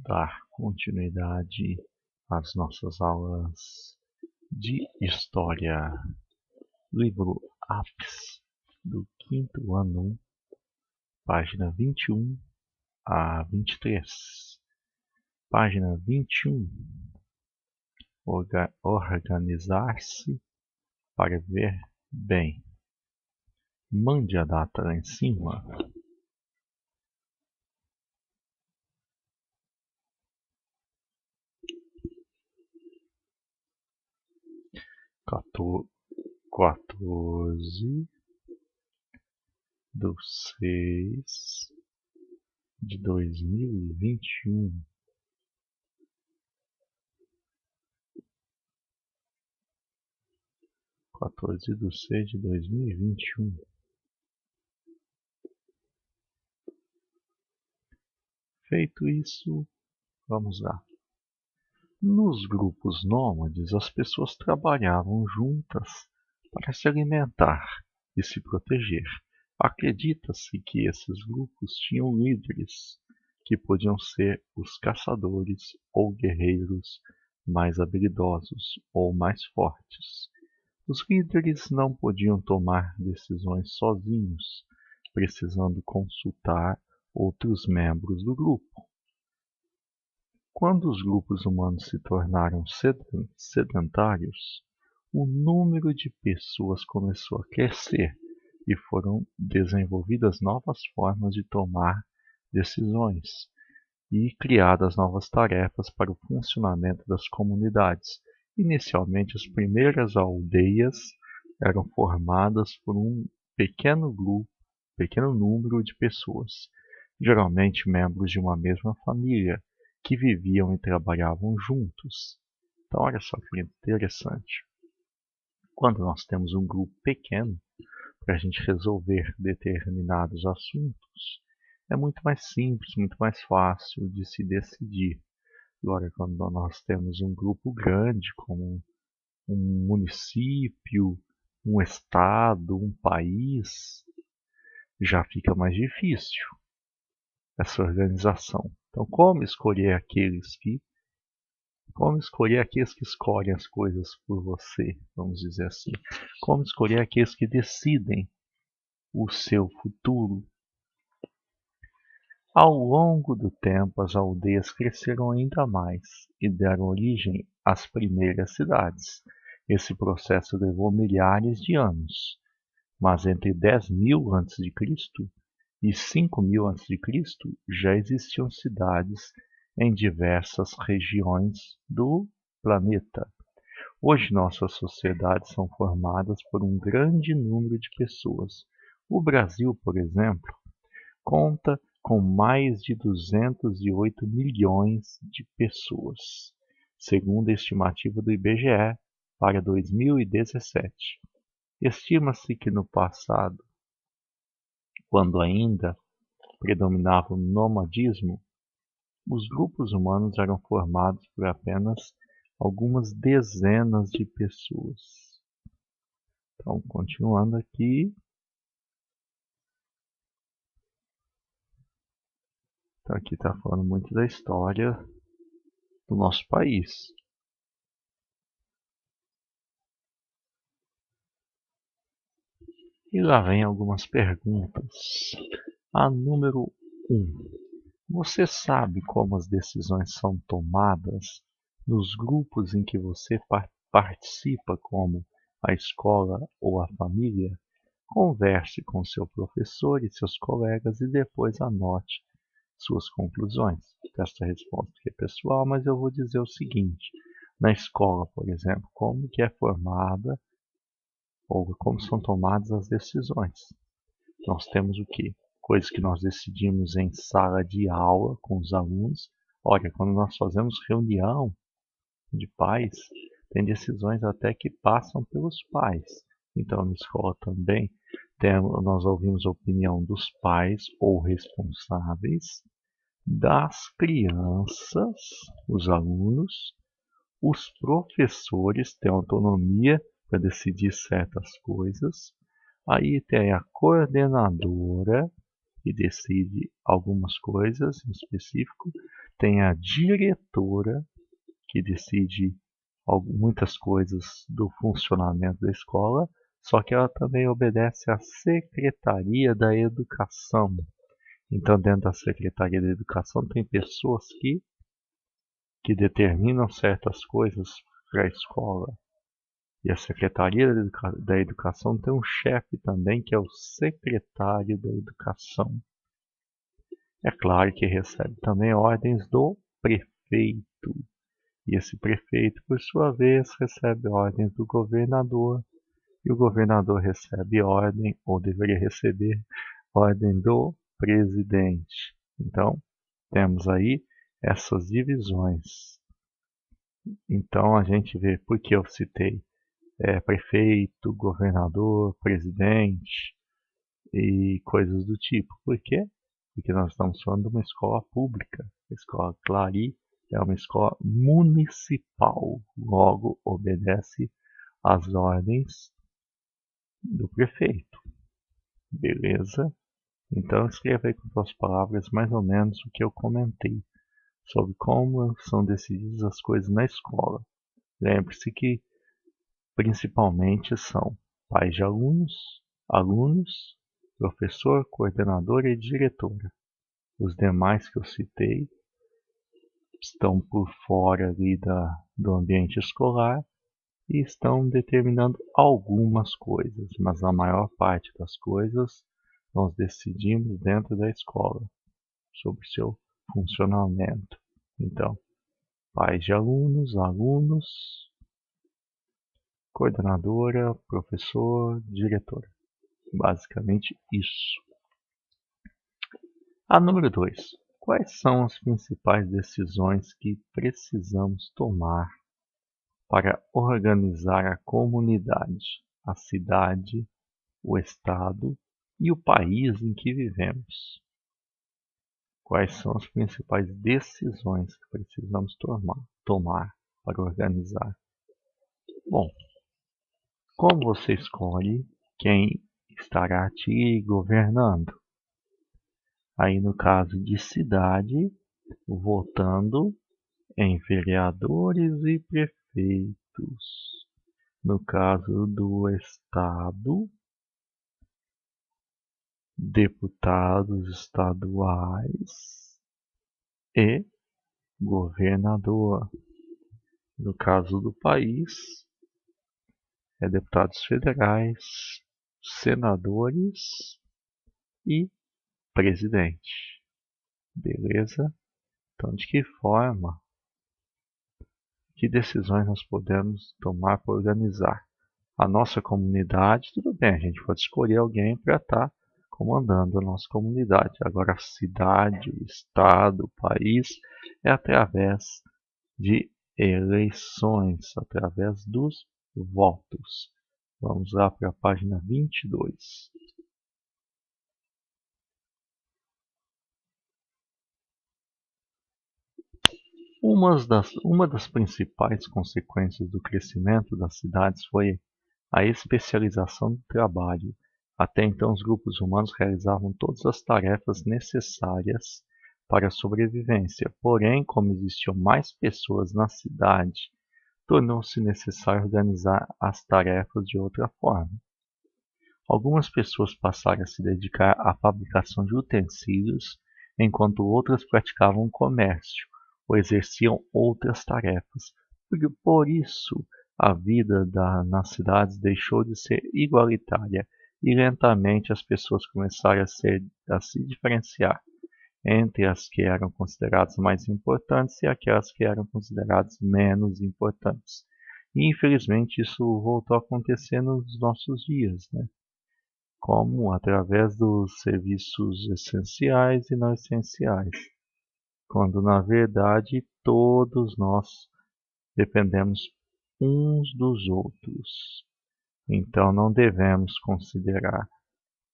dar continuidade às nossas aulas de História, livro Apps do quinto ano, página 21 a 23. Página 21. Organizar-se para ver bem. Mande a data lá em cima. Quatorze do 6 de 2021. 14 de 6 de 2021. Feito isso, vamos lá. Nos grupos nômades, as pessoas trabalhavam juntas para se alimentar e se proteger. Acredita-se que esses grupos tinham líderes, que podiam ser os caçadores ou guerreiros mais habilidosos ou mais fortes. Os líderes não podiam tomar decisões sozinhos, precisando consultar outros membros do grupo. Quando os grupos humanos se tornaram sedentários, o número de pessoas começou a crescer e foram desenvolvidas novas formas de tomar decisões e criadas novas tarefas para o funcionamento das comunidades. Inicialmente, as primeiras aldeias eram formadas por um pequeno número de pessoas, geralmente membros de uma mesma família, que viviam e trabalhavam juntos. Então, olha só que interessante. Quando nós temos um grupo pequeno para a gente resolver determinados assuntos, é muito mais simples, muito mais fácil de se decidir. Agora, quando nós temos um grupo grande, como um município, um estado, um país, já fica mais difícil essa organização. Então, como escolher aqueles que escolhem as coisas por você, vamos dizer assim? Como escolher aqueles que decidem o seu futuro? Ao longo do tempo, as aldeias cresceram ainda mais e deram origem às primeiras cidades. Esse processo levou milhares de anos, mas entre 10.000 a.C. e 5.000 a.C. já existiam cidades em diversas regiões do planeta. Hoje nossas sociedades são formadas por um grande número de pessoas. O Brasil, por exemplo, conta com mais de 208 milhões de pessoas, segundo a estimativa do IBGE para 2017. Estima-se que no passado, quando ainda predominava o nomadismo, os grupos humanos eram formados por apenas algumas dezenas de pessoas. Então, continuando aqui. Então, aqui está falando muito da história do nosso país. E lá vem algumas perguntas. A número 1. Você sabe como as decisões são tomadas nos grupos em que você participa, como a escola ou a família? Converse com seu professor e seus colegas e depois anote suas conclusões. Esta resposta aqui é pessoal, mas eu vou dizer o seguinte. Na escola, por exemplo, como que é formada ou como são tomadas as decisões? Nós temos o quê? Coisas que nós decidimos em sala de aula com os alunos. Olha, quando nós fazemos reunião de pais, tem decisões até que passam pelos pais. Então, na escola também, nós ouvimos a opinião dos pais ou responsáveis, das crianças, os alunos, os professores têm autonomia para decidir certas coisas. Aí tem a coordenadora, que decide algumas coisas em específico. tem a diretora, que decide muitas coisas do funcionamento da escola, só que ela também obedece à Secretaria da Educação. Então, dentro da Secretaria da Educação, tem pessoas que determinam certas coisas para a escola. E a Secretaria da Educação tem um chefe também, que é o Secretário da Educação. É claro que recebe também ordens do prefeito. E esse prefeito, por sua vez, recebe ordens do governador. E o governador recebe ordem, ou deveria receber, ordem do presidente. Então, temos aí essas divisões. Então, a gente vê, por que eu citei prefeito, governador, presidente e coisas do tipo. Por quê? Porque nós estamos falando de uma escola pública. A escola Clari é uma escola municipal, logo obedece às ordens do prefeito. Beleza? Então escreva aí com suas palavras mais ou menos o que eu comentei sobre como são decididas as coisas na escola. Lembre-se que principalmente são pais de alunos, alunos, professor, coordenadora e diretora. Os demais que eu citei estão por fora ali do ambiente escolar e estão determinando algumas coisas, mas a maior parte das coisas nós decidimos dentro da escola sobre seu funcionamento. Então, pais de alunos, alunos, coordenadora, professor, diretora. Basicamente isso. A número 2. Quais são as principais decisões que precisamos tomar para organizar a comunidade, a cidade, o estado e o país em que vivemos? Quais são as principais decisões que precisamos tomar para organizar? Bom, como você escolhe quem estará te governando? Aí, no caso de cidade, votando em vereadores e prefeitos. No caso do estado, deputados estaduais e governador. No caso do país, deputados federais, senadores e presidente. Beleza? Então, de que forma, que decisões nós podemos tomar para organizar a nossa comunidade? Tudo bem, a gente pode escolher alguém para estar comandando a nossa comunidade. Agora, a cidade, o estado, o país é através de eleições, através dos votos. Vamos lá para a página 22. Uma das principais consequências do crescimento das cidades foi a especialização do trabalho. Até então, os grupos humanos realizavam todas as tarefas necessárias para a sobrevivência. Porém, como existiam mais pessoas na cidade, tornou-se necessário organizar as tarefas de outra forma. Algumas pessoas passaram a se dedicar à fabricação de utensílios, enquanto outras praticavam comércio ou exerciam outras tarefas. Por isso, a vida nas cidades deixou de ser igualitária e lentamente as pessoas começaram a se diferenciar entre as que eram consideradas mais importantes e aquelas que eram consideradas menos importantes. E infelizmente isso voltou a acontecer nos nossos dias, né? Como através dos serviços essenciais e não essenciais, quando na verdade todos nós dependemos uns dos outros. Então não devemos considerar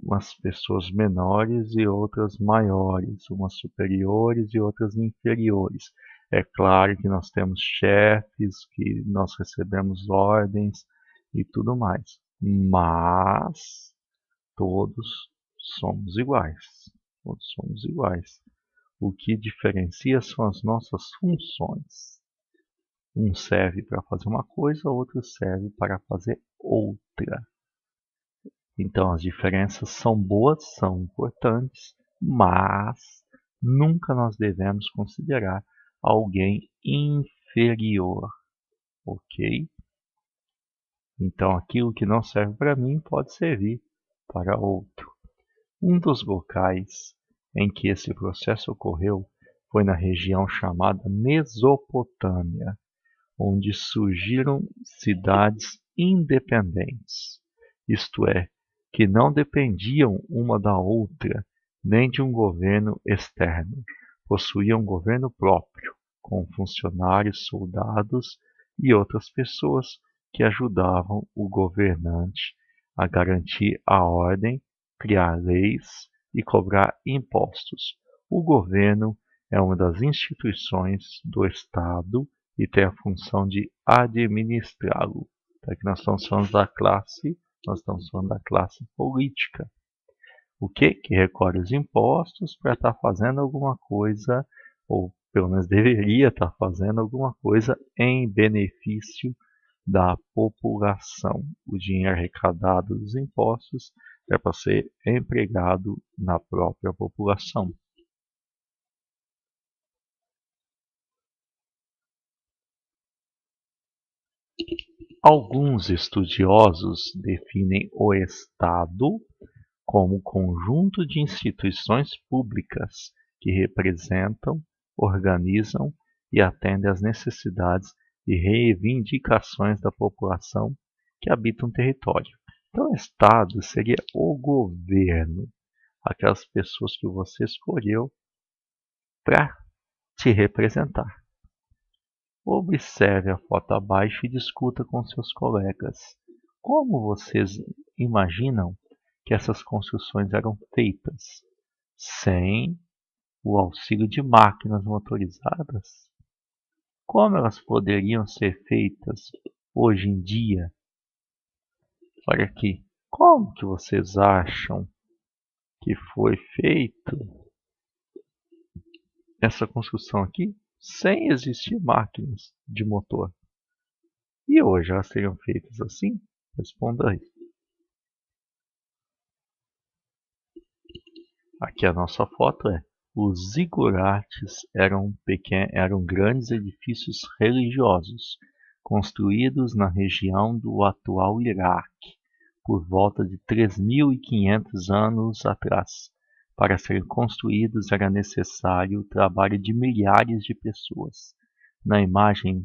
umas pessoas menores e outras maiores, umas superiores e outras inferiores. É claro que nós temos chefes, que nós recebemos ordens e tudo mais, mas todos somos iguais. Todos somos iguais. O que diferencia são as nossas funções. Um serve para fazer uma coisa, outro serve para fazer outra. Então as diferenças são boas, são importantes, mas nunca nós devemos considerar alguém inferior, ok? Então aquilo que não serve para mim pode servir para outro. Um dos locais em que esse processo ocorreu foi na região chamada Mesopotâmia, onde surgiram cidades independentes, isto é, que não dependiam uma da outra, nem de um governo externo. Possuíam um governo próprio, com funcionários, soldados e outras pessoas que ajudavam o governante a garantir a ordem, criar leis e cobrar impostos. O governo é uma das instituições do Estado e tem a função de administrá-lo. Então, aqui nós estamos falando da classe, nós estamos falando da classe política. O que? Que recolhe os impostos para estar fazendo alguma coisa, ou pelo menos deveria estar fazendo alguma coisa em benefício da população. O dinheiro arrecadado dos impostos é para ser empregado na própria população. Alguns estudiosos definem o Estado como conjunto de instituições públicas que representam, organizam e atendem às necessidades e reivindicações da população que habita um território. Então, o Estado seria o governo, aquelas pessoas que você escolheu para te representar. Observe a foto abaixo e discuta com seus colegas. Como vocês imaginam que essas construções eram feitas sem o auxílio de máquinas motorizadas? Como elas poderiam ser feitas hoje em dia? Olha aqui, como que vocês acham que foi feito essa construção aqui sem existir máquinas de motor? E hoje elas seriam feitas assim? Responda aí. Aqui a nossa foto é: os zigurates eram grandes edifícios religiosos, construídos na região do atual Iraque, por volta de 3.500 anos atrás. Para serem construídos era necessário o trabalho de milhares de pessoas. Na imagem,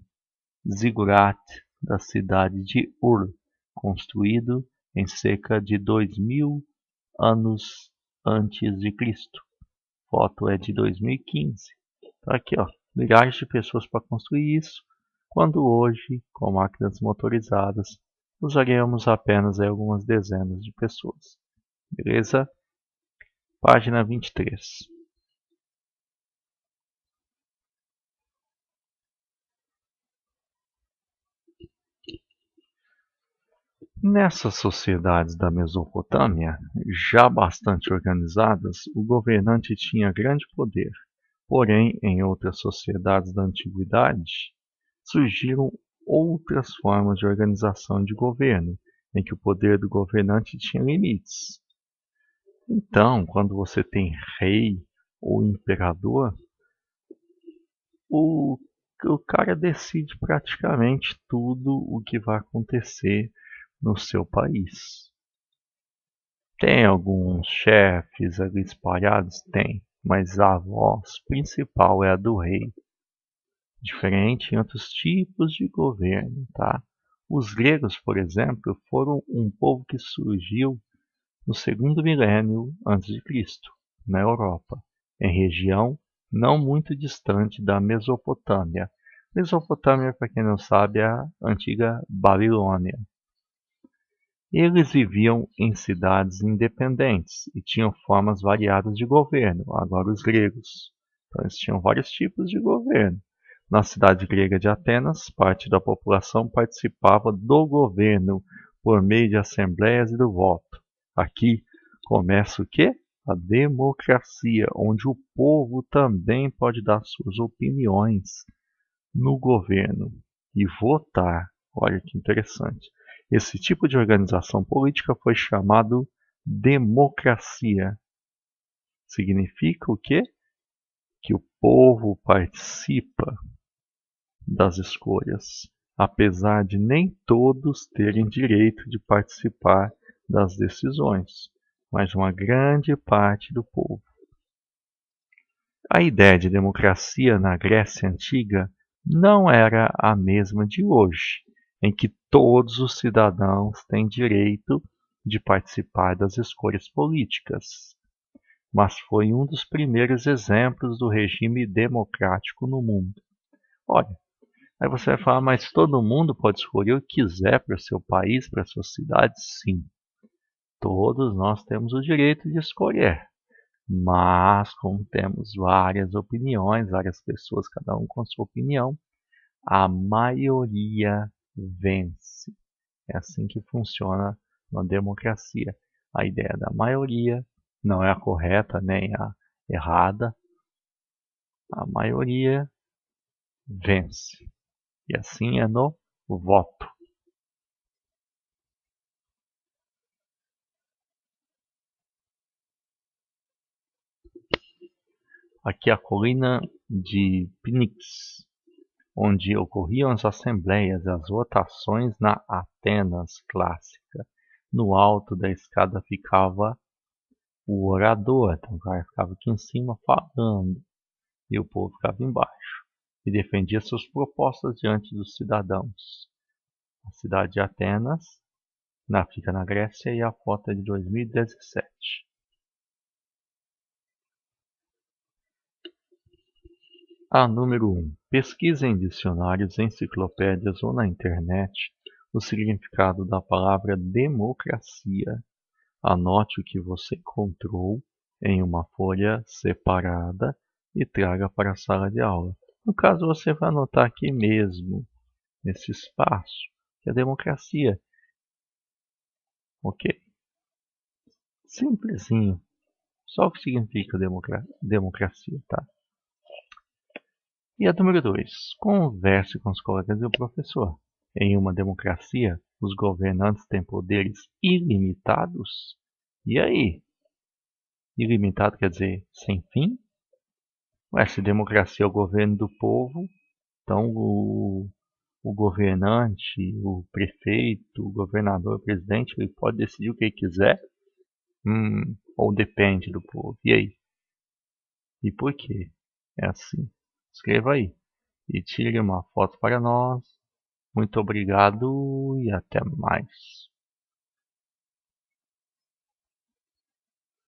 zigurat da cidade de Ur, construído em cerca de 2.000 anos antes de Cristo. Foto é de 2015. Tá aqui, ó, milhares de pessoas para construir isso, quando hoje, com máquinas motorizadas, usaríamos apenas algumas dezenas de pessoas. Beleza? Página 23. Nessas sociedades da Mesopotâmia, já bastante organizadas, o governante tinha grande poder. Porém, em outras sociedades da antiguidade, surgiram outras formas de organização e de governo, em que o poder do governante tinha limites. Então, quando você tem rei ou imperador, o, o cara decide praticamente tudo o que vai acontecer no seu país. Tem alguns chefes ali espalhados? Tem, mas a voz principal é a do rei. Diferente em outros tipos de governo, tá? Os gregos, por exemplo, foram um povo que surgiu no segundo milênio antes de Cristo, na Europa, em região não muito distante da Mesopotâmia. Mesopotâmia, para quem não sabe, é a antiga Babilônia. Eles viviam em cidades independentes e tinham formas variadas de governo. Agora os gregos. Então, eles tinham vários tipos de governo. Na cidade grega de Atenas, parte da população participava do governo por meio de assembleias e do voto. Aqui começa o quê? a democracia, onde o povo também pode dar suas opiniões no governo e votar. Olha que interessante. Esse tipo de organização política foi chamado democracia. Significa o quê? Que o povo participa das escolhas, apesar de nem todos terem direito de participar das decisões, mas uma grande parte do povo. A ideia de democracia na Grécia Antiga não era a mesma de hoje, em que todos os cidadãos têm direito de participar das escolhas políticas, mas foi um dos primeiros exemplos do regime democrático no mundo. Olha, aí você vai falar, mas todo mundo pode escolher o que quiser para o seu país, para a sua cidade? Sim, todos nós temos o direito de escolher. Mas, como temos várias opiniões, várias pessoas, cada um com sua opinião, a maioria vence. É assim que funciona uma democracia. A ideia da maioria não é a correta nem a errada. A maioria vence. E assim é no voto. Aqui é a colina de Pnyx, onde ocorriam as assembleias e as votações na Atenas clássica. No alto da escada ficava o orador, então o cara ficava aqui em cima falando, e o povo ficava embaixo, e defendia suas propostas diante dos cidadãos. A cidade de Atenas, fica na Grécia, e a foto é de 2017. A número 1. Pesquise em dicionários, enciclopédias ou na internet o significado da palavra democracia. Anote o que você encontrou em uma folha separada e traga para a sala de aula. No caso, você vai anotar aqui mesmo, nesse espaço, que é democracia. Ok? Simplesinho. Só o que significa democracia, tá? E a número 2. Converse com os colegas e o professor. Em uma democracia, os governantes têm poderes ilimitados? E aí? Ilimitado quer dizer sem fim? Ué, se democracia é o governo do povo, então o governante, o prefeito, o governador, o presidente, ele pode decidir o que ele quiser? Ou depende do povo? E aí? E por quê? É assim. Escreva aí. E tire uma foto para nós. Muito obrigado e até mais.